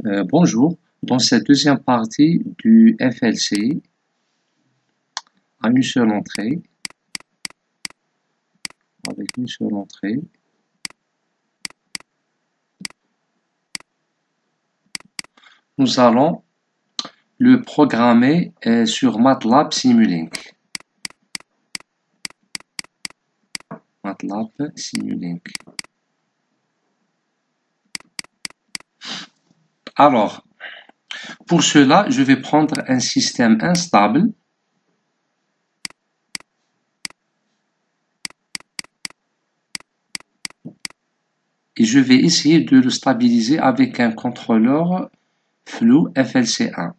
Bonjour, dans cette deuxième partie du FLC, à une seule entrée, avec une seule entrée, nous allons le programmer sur MATLAB Simulink. MATLAB Simulink. Alors, pour cela, je vais prendre un système instable. Et je vais essayer de le stabiliser avec un contrôleur flou FLC1.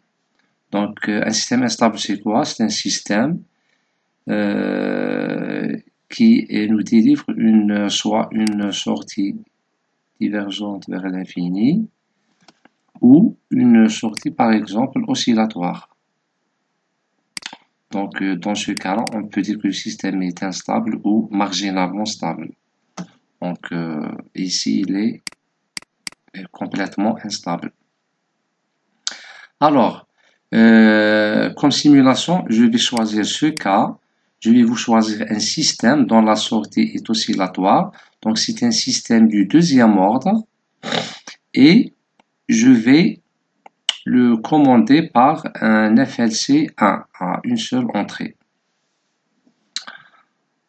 Donc, un système instable, c'est quoi? C'est un système qui nous délivre soit une sortie divergente vers l'infini ou une sortie, par exemple, oscillatoire. Donc, dans ce cas-là, on peut dire que le système est instable ou marginalement stable. Donc, ici, il est complètement instable. Alors, comme simulation, je vais choisir ce cas. Je vais vous choisir un système dont la sortie est oscillatoire. Donc, c'est un système du deuxième ordre. Et je vais le commander par un FLC 1 à une seule entrée.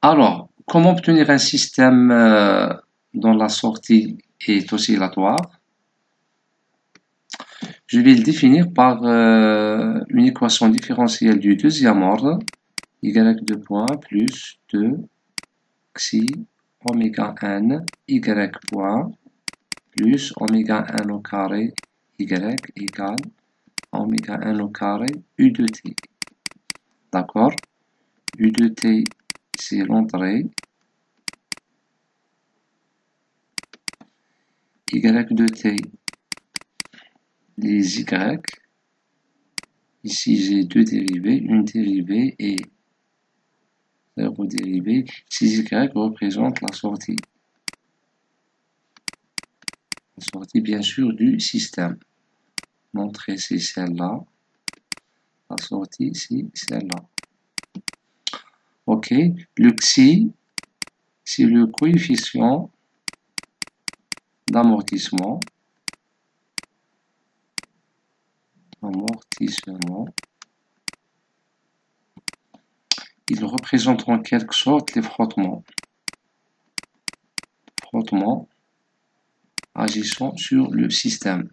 Alors, comment obtenir un système dont la sortie est oscillatoire? Je vais le définir par une équation différentielle du deuxième ordre, y2 point plus 2 xi oméga n y point plus oméga n au carré y égale oméga n au carré u de t. D'accord? U de t, c'est l'entrée. Y de t, les y. Ici, j'ai deux dérivés, une dérivée et zéro dérivée. Ces y représentent la sortie. La sortie, bien sûr, du système. L'entrée, c'est celle-là. La sortie, c'est celle-là. OK. Le xi, c'est le coefficient d'amortissement. Il représente en quelque sorte les frottements. Frottements agissant sur le système.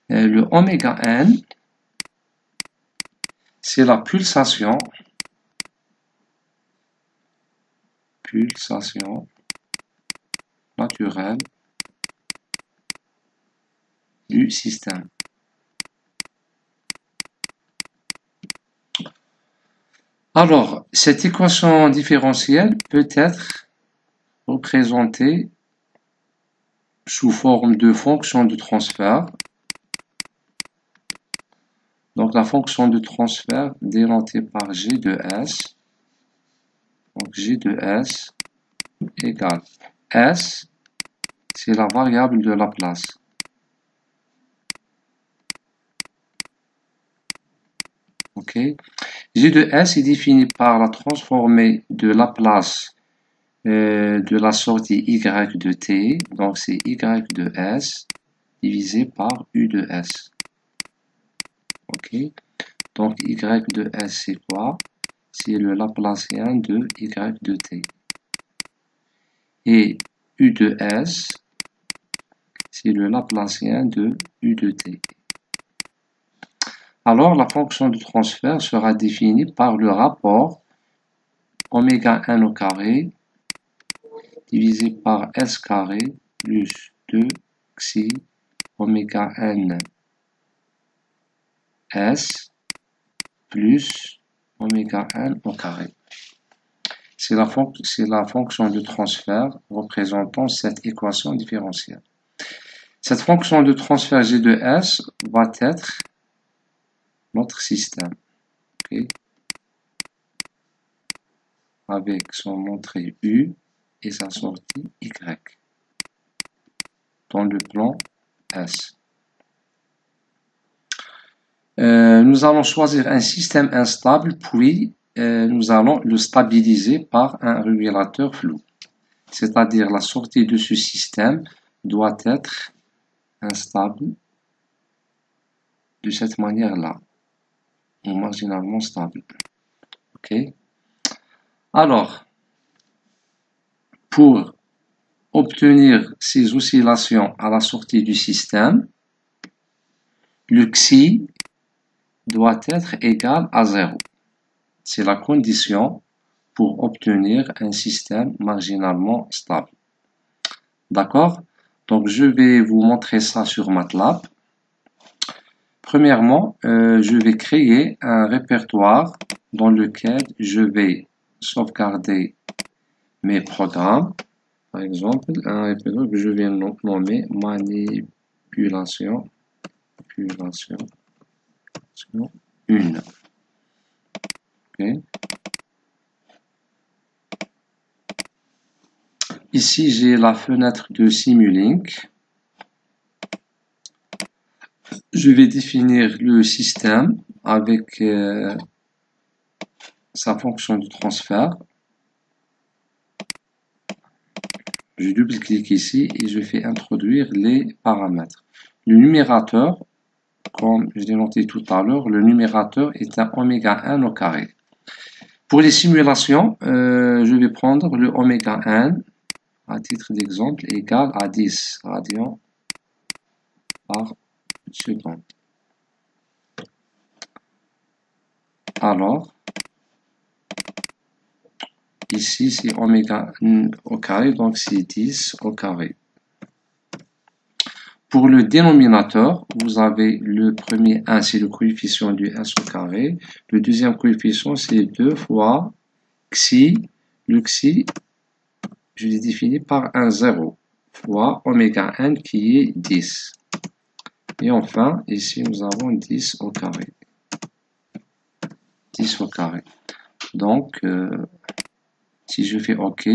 Le oméga n, c'est la pulsation naturelle du système. Alors, cette équation différentielle peut être représentée sous forme de fonction de transfert. Donc, la fonction de transfert dénotée par G de S. Donc, G de S égale S, c'est la variable de Laplace. OK. G de S est défini par la transformée de Laplace de la sortie Y de T. Donc, c'est Y de S divisé par U de S. OK. Donc, Y de S, c'est quoi? C'est le Laplacien de Y de T. Et U de S, c'est le Laplacien de U de T. Alors, la fonction de transfert sera définie par le rapport oméga n au carré divisé par S carré plus 2 xi oméga n S plus oméga n au carré. C'est la fonction de transfert représentant cette équation différentielle. Cette fonction de transfert G de S va être notre système. Okay. Avec son entrée U et sa sortie Y dans le plan S. Nous allons choisir un système instable, puis nous allons le stabiliser par un régulateur flou. C'est-à-dire la sortie de ce système doit être instable de cette manière-là, ou marginalement stable. OK? Alors, pour obtenir ces oscillations à la sortie du système, le xi doit être égal à 0. C'est la condition pour obtenir un système marginalement stable. D'accord? Donc, je vais vous montrer ça sur MATLAB. Premièrement, je vais créer un répertoire dans lequel je vais sauvegarder mes programmes. Par exemple, un répertoire que je vais nommer manipulation 1. Okay. Ici, j'ai la fenêtre de Simulink. Je vais définir le système avec sa fonction de transfert. Je double-clique ici et je fais introduire les paramètres. Le numérateur, comme je l'ai noté tout à l'heure, le numérateur est un oméga 1 au carré. Pour les simulations, je vais prendre le oméga 1 à titre d'exemple égal à 10 radians par seconde. Alors, ici c'est oméga au carré, donc c'est 10 au carré. Pour le dénominateur, vous avez le premier 1, c'est le coefficient du s au carré. Le deuxième coefficient, c'est 2 fois xi. Le xi, je l'ai défini par un 0 fois oméga 1 qui est 10. Et enfin, ici, nous avons 10 au carré. 10 au carré. Donc, si je fais OK,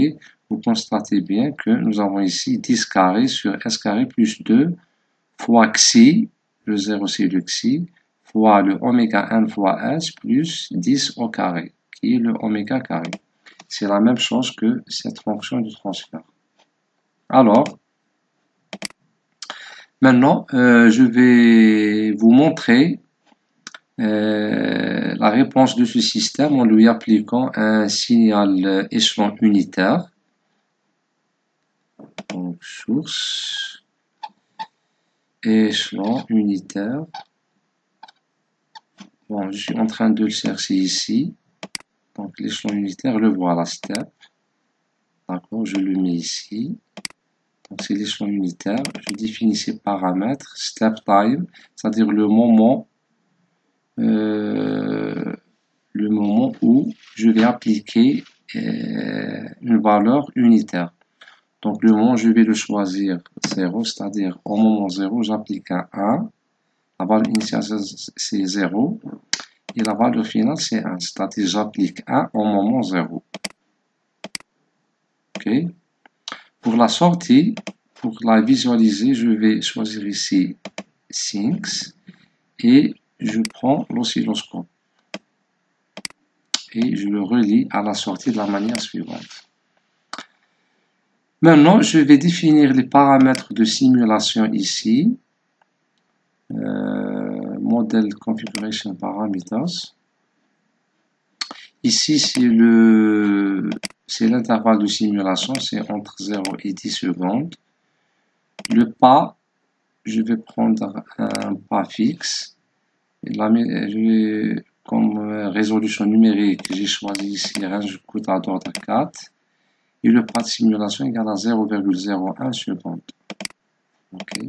vous constatez bien que nous avons ici 10 carré sur s carré plus 2 fois xi, le 0 c'est le xi, fois le oméga 1 fois s plus 10 au carré, qui est le oméga carré. C'est la même chose que cette fonction de transfert. Alors, maintenant, je vais vous montrer la réponse de ce système en lui appliquant un signal échelon unitaire. Donc, source, échelon unitaire. Bon, je suis en train de le chercher ici. Donc, l'échelon unitaire, le voilà, step. D'accord, je le mets ici. Donc, c'est l'échelon unitaire. Je définis ces paramètres. Step time, c'est-à-dire le moment où je vais appliquer une valeur unitaire. Donc, le moment, je vais le choisir 0, c'est-à-dire au moment 0, j'applique un 1. La valeur initiale, c'est 0. Et la valeur finale, c'est 1. C'est-à-dire, j'applique 1 au moment 0. OK. Pour la sortie, pour la visualiser, je vais choisir ici Things et je prends l'oscilloscope. Et je le relie à la sortie de la manière suivante. Maintenant, je vais définir les paramètres de simulation ici. Model Configuration Parameters. Ici, c'est l'intervalle de simulation, c'est entre 0 et 10 secondes. Le pas, je vais prendre un pas fixe. Comme résolution numérique, j'ai choisi ici range quota d'ordre 4. Et le pas de simulation égale à 0,01 seconde. OK.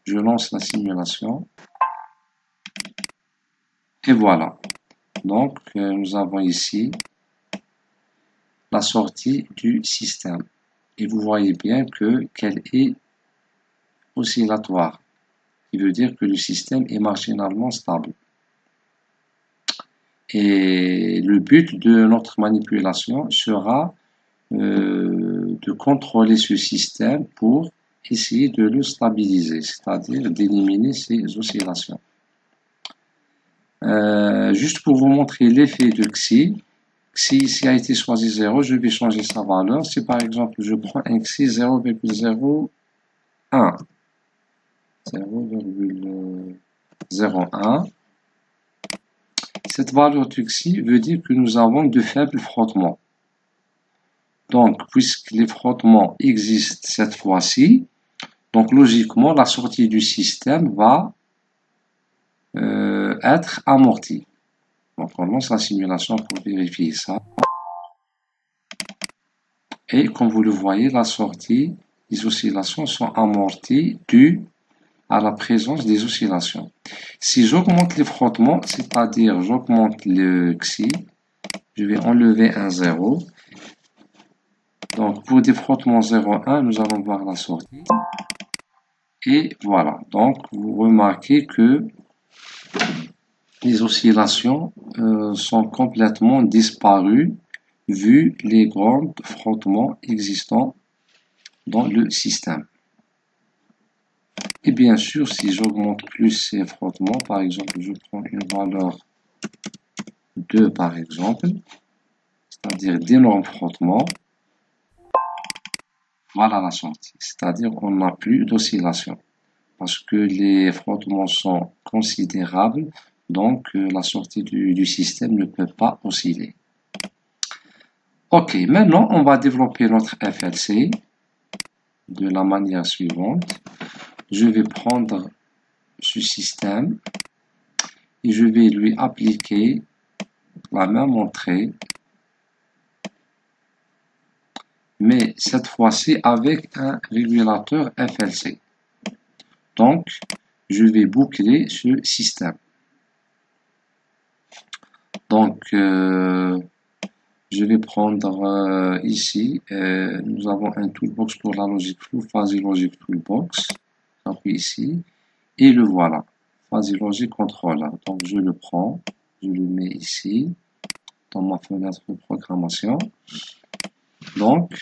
Je lance la simulation. Et voilà. Donc, nous avons ici la sortie du système. Et vous voyez bien qu'elle est oscillatoire. Ce qui veut dire que le système est marginalement stable. Et le but de notre manipulation sera de contrôler ce système pour essayer de le stabiliser, c'est-à-dire d'éliminer ces oscillations. Juste pour vous montrer l'effet de XI. XI ici a été choisi 0, je vais changer sa valeur. Si par exemple je prends un XI 0,01, 0,01, cette valeur de XI veut dire que nous avons de faibles frottements. Donc, puisque les frottements existent cette fois-ci, donc logiquement, la sortie du système va être amortie. Donc, on lance la simulation pour vérifier ça. Et comme vous le voyez, la sortie, les oscillations sont amorties dues à la présence des oscillations. Si j'augmente les frottements, c'est-à-dire j'augmente le XI, je vais enlever un 0. Donc, pour des frottements 0,1, nous allons voir la sortie. Et voilà. Donc, vous remarquez que les oscillations sont complètement disparues vu les grands frottements existants dans le système. Et bien sûr, si j'augmente plus ces frottements, par exemple, je prends une valeur 2 par exemple, c'est-à-dire d'énormes frottements, voilà la sortie. C'est-à-dire qu'on n'a plus d'oscillation parce que les frottements sont considérables, donc la sortie du système ne peut pas osciller. Ok, maintenant on va développer notre FLC de la manière suivante. Je vais prendre ce système et je vais lui appliquer la même entrée, mais cette fois-ci avec un régulateur FLC. Donc, je vais boucler ce système. Donc, je vais prendre ici, nous avons un toolbox pour la logique flow, Fuzzy Logic Toolbox. J'appuie ici et le voilà, Fuzzy Logic Controller. Donc, je le prends, je le mets ici dans ma fenêtre de programmation. Donc,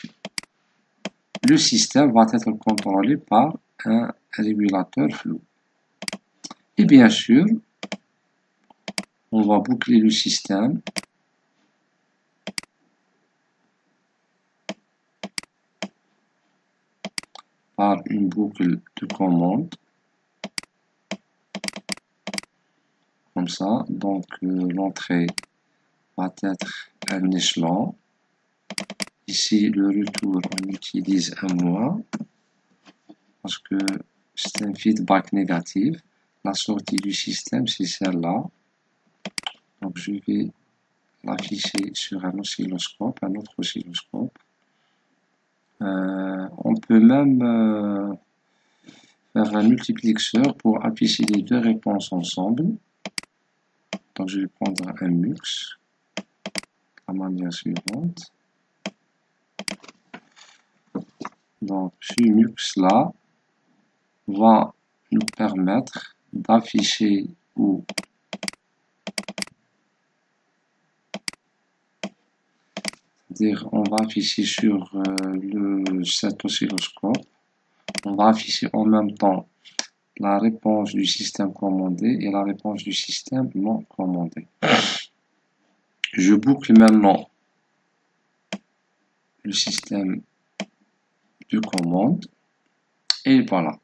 le système va être contrôlé par un régulateur flou. Et bien sûr, on va boucler le système par une boucle de commande. Comme ça, donc l'entrée va être un échelon. Ici, le retour, on utilise un moins parce que c'est un feedback négatif. La sortie du système, c'est celle-là. Donc, je vais l'afficher sur un oscilloscope, un autre oscilloscope. On peut même faire un multiplexeur pour afficher les deux réponses ensemble. Donc, je vais prendre un mux, la manière suivante. Donc, ce mux-là va nous permettre d'afficher ou dire on va afficher sur cet oscilloscope, on va afficher en même temps la réponse du système commandé et la réponse du système non commandé. Je boucle maintenant le système de commande et voilà.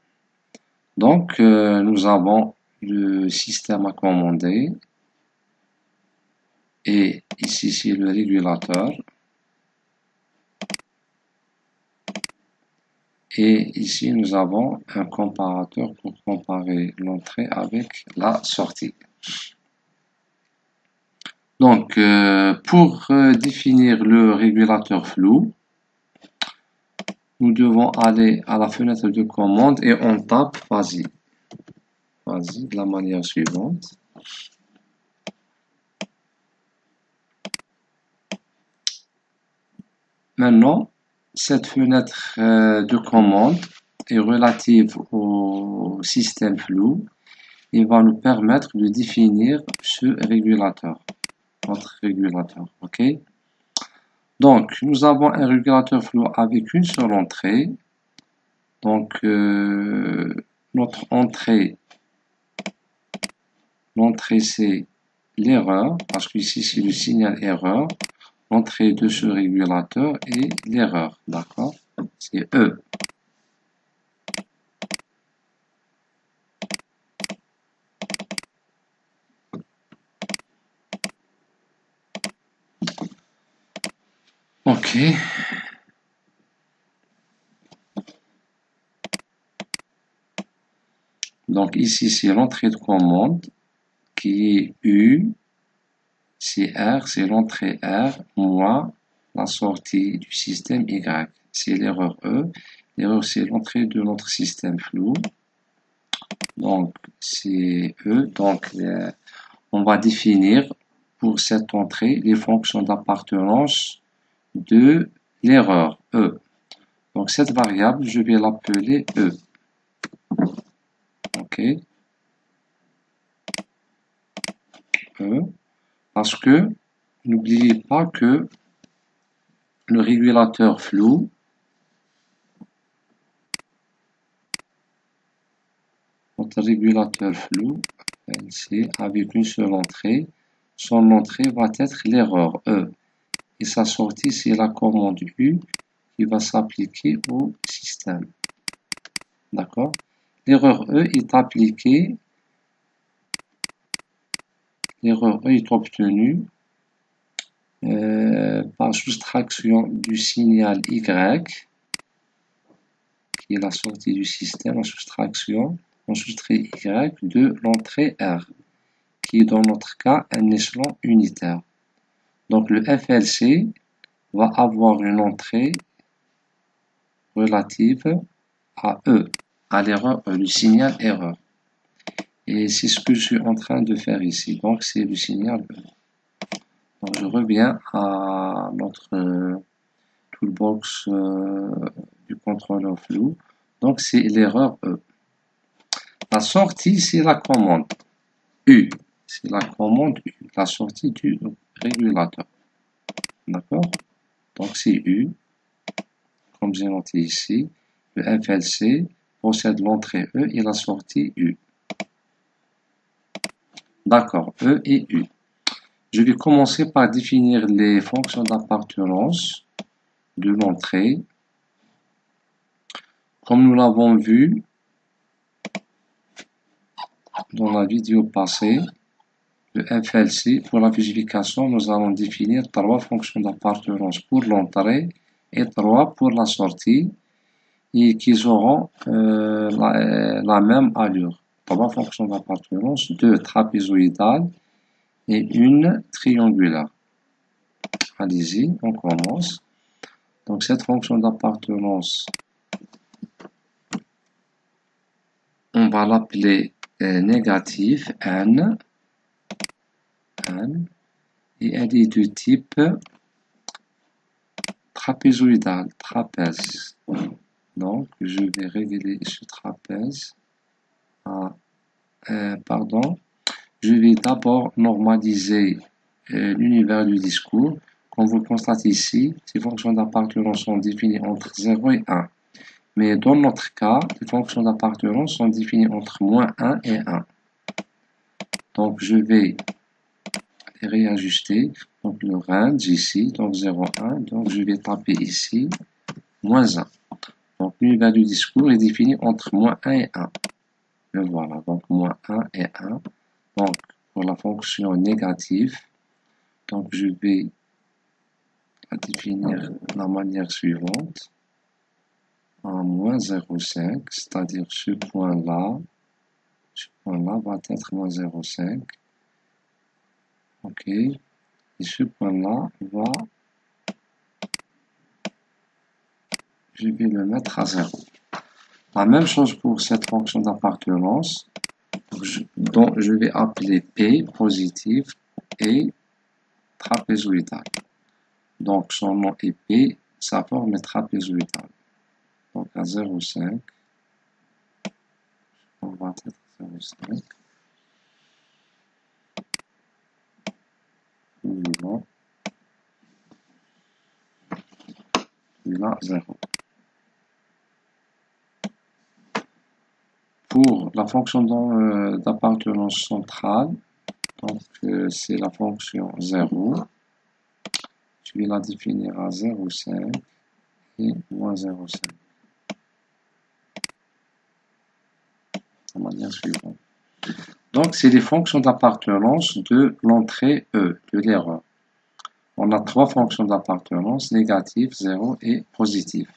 Donc nous avons le système à commander et ici c'est le régulateur. Et ici, nous avons un comparateur pour comparer l'entrée avec la sortie. Donc, pour définir le régulateur flou, nous devons aller à la fenêtre de commande et on tape Fuzzy. Fuzzy de la manière suivante. Maintenant, cette fenêtre de commande est relative au système flou et va nous permettre de définir ce régulateur, notre régulateur, ok? Donc, nous avons un régulateur flou avec une seule entrée. Donc, notre entrée, l'entrée c'est l'erreur, parce qu'ici c'est le signal erreur, l'entrée de ce régulateur et l'erreur, d'accord? C'est E. Ok. Donc ici c'est l'entrée de commande qui est U, c'est R, c'est l'entrée R, moins la sortie du système Y. C'est l'erreur E. L'erreur c'est l'entrée de notre système flou. Donc c'est E. Donc on va définir pour cette entrée les fonctions d'appartenance de l'erreur E. Donc cette variable, je vais l'appeler E. Ok, E, parce que n'oubliez pas que le régulateur flou, notre régulateur flou, c'est avec une seule entrée, son entrée va être l'erreur E. Et sa sortie, c'est la commande U qui va s'appliquer au système. D'accord? L'erreur E est appliquée, l'erreur E est obtenue par soustraction du signal Y, qui est la sortie du système, la soustraction, on soustrait Y de l'entrée R, qui est dans notre cas un échelon unitaire. Donc le FLC va avoir une entrée relative à E, à l'erreur E, le signal erreur. Et c'est ce que je suis en train de faire ici. Donc c'est le signal E. Donc je reviens à notre toolbox du contrôleur flou. Donc c'est l'erreur E. La sortie, c'est la commande U. C'est la commande U, la sortie du régulateur. D'accord? Donc c'est U, comme j'ai noté ici. Le FLC possède l'entrée E et la sortie U. D'accord, E et U. Je vais commencer par définir les fonctions d'appartenance de l'entrée. Comme nous l'avons vu dans la vidéo passée, le FLC, pour la vérification, nous allons définir 3 fonctions d'appartenance pour l'entrée et 3 pour la sortie, et qu'ils auront la même allure. 3 fonctions d'appartenance, 2 trapézoïdales et une triangulaire. Allez-y, on commence. Donc cette fonction d'appartenance, on va l'appeler négatif n, et elle est de type trapézoïdal, trapèze. Donc je vais régler ce trapèze à, pardon, je vais d'abord normaliser l'univers du discours. Comme vous le constatez ici, ces fonctions d'appartenance sont définies entre 0 et 1. Mais dans notre cas, les fonctions d'appartenance sont définies entre moins 1 et 1. Donc je vais les réajuster. Donc le range ici, donc 0, 1. Donc je vais taper ici, moins 1. Donc l'univers du discours est défini entre moins 1 et 1. Et voilà, donc moins 1 et 1. Donc pour la fonction négative, donc je vais la définir de la manière suivante. En moins 0,5, c'est-à-dire ce point-là va être moins 0,5. Ok. Et ce point-là je vais le mettre à 0. La même chose pour cette fonction d'appartenance, dont je vais appeler P positif et trapézoïdal. Donc son nom est P, sa forme est trapézoïdale. Donc à 0,5, on va être 0,5. Suivant. Et là, 0. Pour la fonction d'appartenance centrale, Donc, c'est la fonction 0. Je vais la définir à 0,5 et moins 0,5. De la manière suivante. Donc, c'est les fonctions d'appartenance de l'entrée E, de l'erreur. On a trois fonctions d'appartenance, négative, 0 et positive.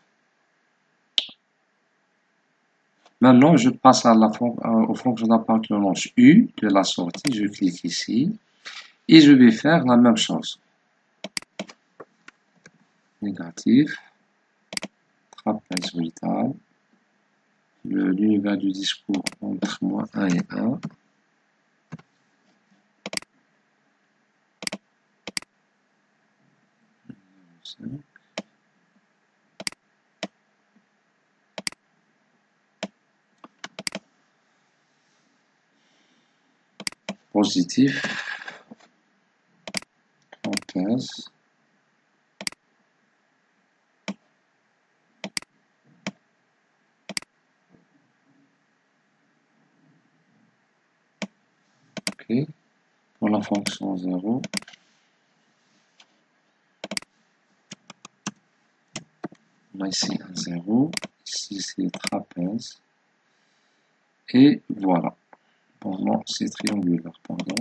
Maintenant, je passe aux fonctions d'appartenance U de la sortie. Je clique ici et je vais faire la même chose. Négatif, trapèze orbital, l'univers du discours entre moins 1 et 1. Positif, trapèze, ok, pour la fonction 0, on a ici un 0, ici c'est trapèze, et voilà. Bon, non, c'est triangulaire, pardon.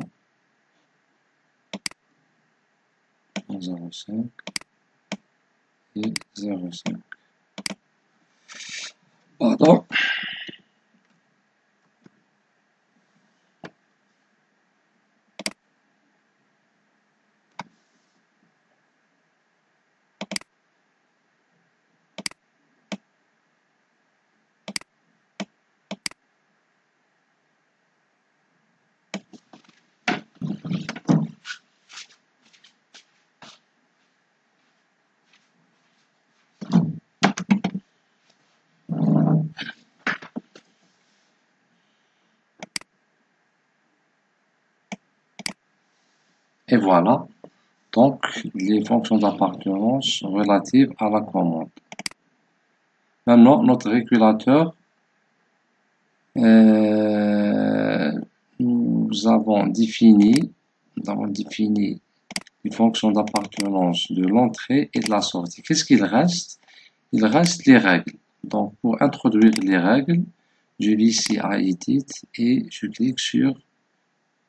0,5 et 0,5. Pardon. Et voilà, donc les fonctions d'appartenance relatives à la commande. Maintenant, notre régulateur, nous avons défini les fonctions d'appartenance de l'entrée et de la sortie. Qu'est-ce qu'il reste? Il reste les règles. Donc, pour introduire les règles, je vais ici à Edit et je clique sur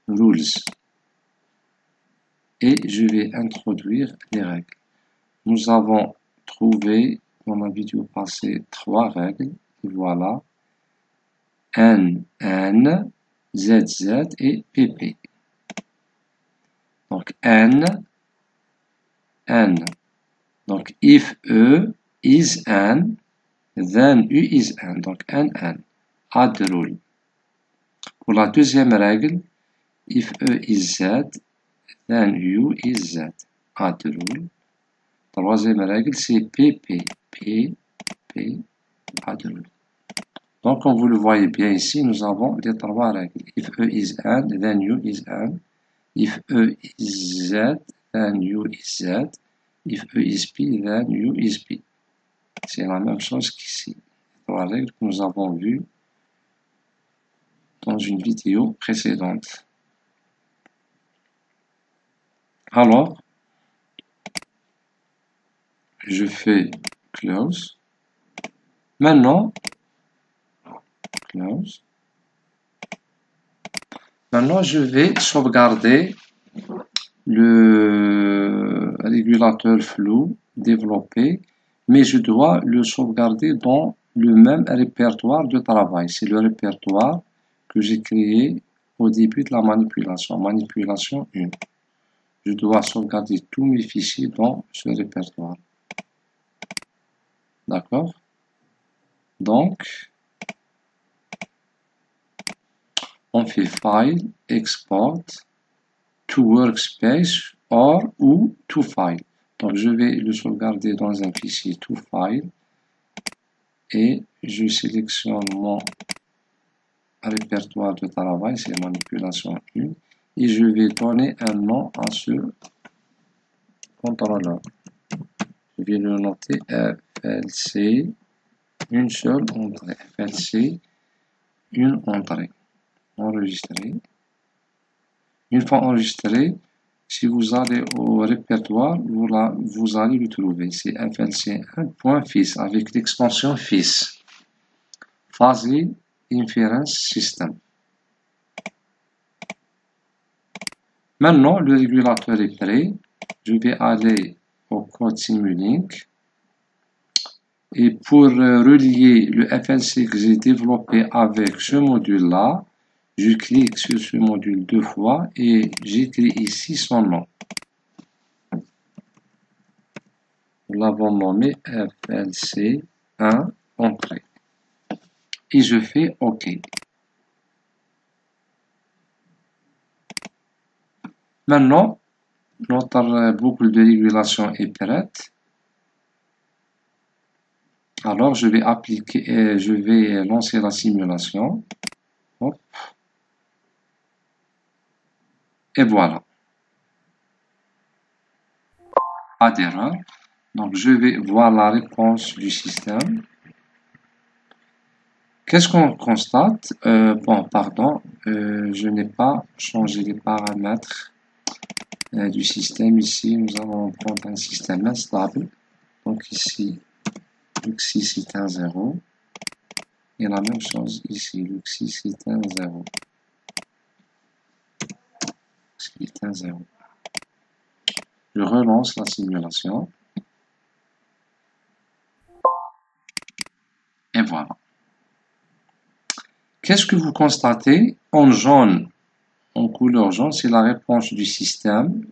Rules. Et je vais introduire les règles. Nous avons trouvé dans la vidéo passée trois règles. Voilà. N, N, Z, Z et PP. Donc N, N. Donc if E is N, then U is N. Donc N, N. Add rule. Pour la deuxième règle, if E is Z, then U is Z. Add rule. Troisième règle, c'est PP. P, P, add rule. Donc, comme vous le voyez bien ici, nous avons les trois règles. If E is N, then U is N. If E is Z, then U is Z. If E is P, then U is P. C'est la même chose qu'ici. Les trois règles que nous avons vues dans une vidéo précédente. Alors, je fais close. Maintenant, close. Maintenant, je vais sauvegarder le régulateur flou développé, mais je dois le sauvegarder dans le même répertoire de travail. C'est le répertoire que j'ai créé au début de la manipulation, manipulation 1. Je dois sauvegarder tous mes fichiers dans ce répertoire. D'accord? Donc, on fait File, Export, to Workspace ou to File. Donc, je vais le sauvegarder dans un fichier to File et je sélectionne mon répertoire de travail, c'est manipulation 1, et je vais donner un nom à ce contrôleur. Je vais le noter FLC, une seule entrée. FLC, une entrée. Enregistrer. Une fois enregistré, si vous allez au répertoire, vous allez le trouver. C'est FLC1.fis avec l'extension FIS. Fuzzy Inference System. Maintenant, le régulateur est prêt. Je vais aller au code Simulink. Et pour relier le FLC que j'ai développé avec ce module-là, je clique sur ce module deux fois et j'écris ici son nom. Nous l'avons nommé FLC1 entrée. Et je fais OK. Maintenant, notre boucle de régulation est prête. Alors, je vais lancer la simulation. Hop. Et voilà. Pas d'erreur. Donc, je vais voir la réponse du système. Qu'est-ce qu'on constate? Je n'ai pas changé les paramètres du système. Ici, nous allons prendre un système instable. Donc ici, Luxi c'est un 0. Et la même chose ici, Luxi c'est un 0. C'est un 0. Je relance la simulation. Et voilà. Qu'est-ce que vous constatez? En jaune, en couleur jaune, c'est la réponse du système.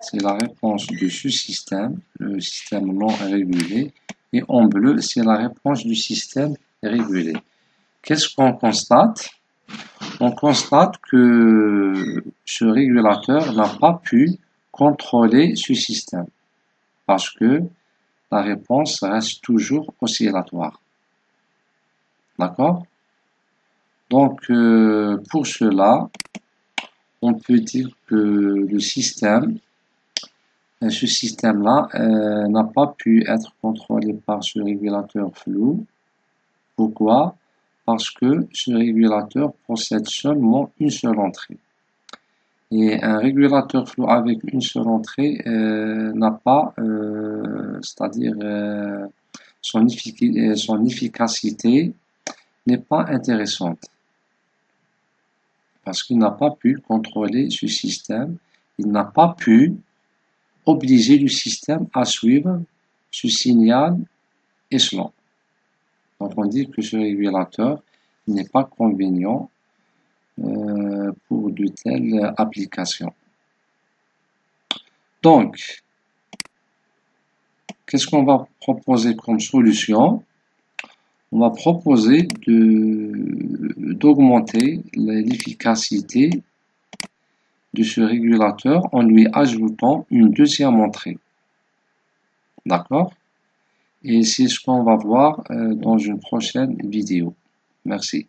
C'est la réponse de ce système, le système non régulé. Et en bleu, c'est la réponse du système régulé. Qu'est-ce qu'on constate? On constate que ce régulateur n'a pas pu contrôler ce système parce que la réponse reste toujours oscillatoire. D'accord? Donc, pour cela, on peut dire que ce système-là n'a pas pu être contrôlé par ce régulateur flou. Pourquoi? Parce que ce régulateur possède seulement une seule entrée. Et un régulateur flou avec une seule entrée n'a pas, c'est-à-dire son efficacité n'est pas intéressante. Parce qu'il n'a pas pu contrôler ce système, il n'a pas pu obliger le système à suivre ce signal échelon. Donc on dit que ce régulateur n'est pas convenient pour de telles applications. Donc, qu'est-ce qu'on va proposer comme solution? On va proposer d'augmenter l'efficacité de ce régulateur en lui ajoutant une deuxième entrée. D'accord? Et c'est ce qu'on va voir dans une prochaine vidéo. Merci.